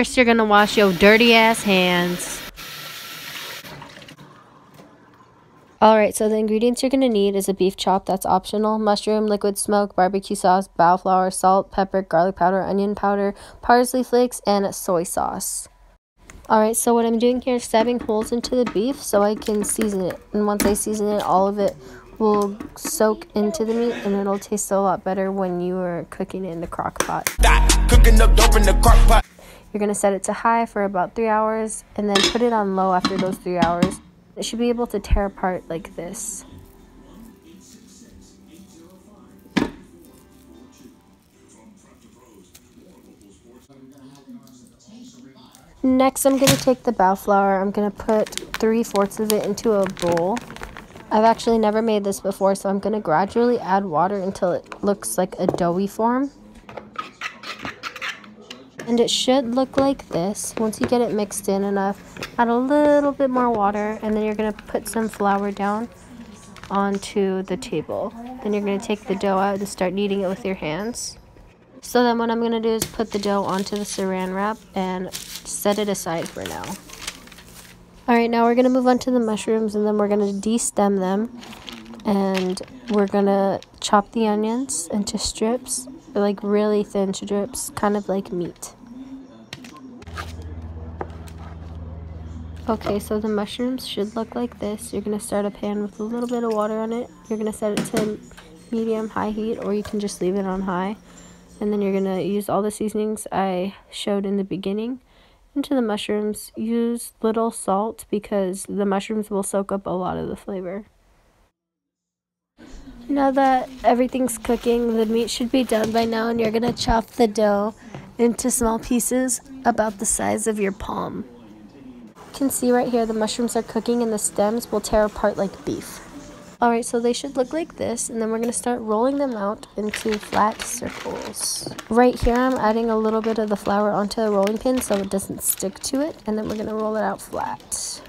first you're gonna wash your dirty ass hands. Alright, so the ingredients you're gonna need is a beef chop, that's optional, mushroom, liquid smoke, barbecue sauce, bao flour, salt, pepper, garlic powder, onion powder, parsley flakes, and soy sauce. Alright, so what I'm doing here is stabbing holes into the beef so I can season it. And once I season it, all of it will soak into the meat and it'll taste a lot better when you are cooking it in the crock pot. Cooking up dope in the crock pot. You're going to set it to high for about 3 hours and then put it on low after those 3 hours. It should be able to tear apart like this. Next, I'm going to take the bao flour. I'm going to put 3/4 of it into a bowl. I've actually never made this before, so I'm going to gradually add water until it looks like a doughy form. And it should look like this. Once you get it mixed in enough, add a little bit more water, and then you're going to put some flour down onto the table. Then you're going to take the dough out and start kneading it with your hands. So then what I'm going to do is put the dough onto the saran wrap and set it aside for now. Alright, now we're going to move on to the mushrooms, and then we're going to de-stem them. And we're going to chop the onions into strips, like really thin strips, kind of like meat. Okay, so the mushrooms should look like this. You're going to start a pan with a little bit of water on it. You're going to set it to medium-high heat, or you can just leave it on high. And then you're going to use all the seasonings I showed in the beginning into the mushrooms. Use little salt because the mushrooms will soak up a lot of the flavor. Now that everything's cooking, the meat should be done by now, and you're going to chop the dough into small pieces about the size of your palm. You can see right here the mushrooms are cooking and the stems will tear apart like beef. Alright, so they should look like this, and then we're going to start rolling them out into flat circles. Right here I'm adding a little bit of the flour onto the rolling pin so it doesn't stick to it, and then we're going to roll it out flat.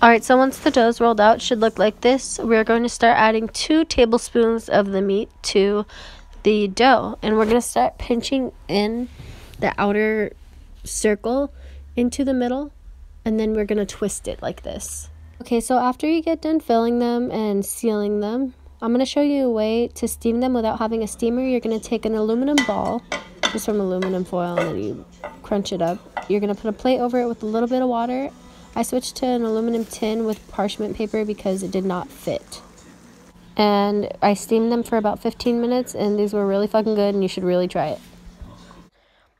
Alright, so once the dough is rolled out, it should look like this. We're going to start adding 2 tablespoons of the meat to the dough, and we're going to start pinching in the outer circle into the middle, and then we're going to twist it like this. Okay, so after you get done filling them and sealing them, I'm going to show you a way to steam them without having a steamer. You're going to take an aluminum ball, just from aluminum foil, and then you crunch it up. You're going to put a plate over it with a little bit of water. I switched to an aluminum tin with parchment paper because it did not fit. And I steamed them for about 15 minutes, and these were really fucking good, and you should really try it.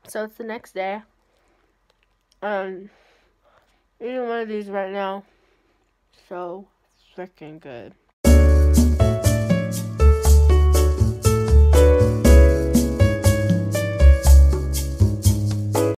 So it's the next day. Eating one of these right now. So freaking good.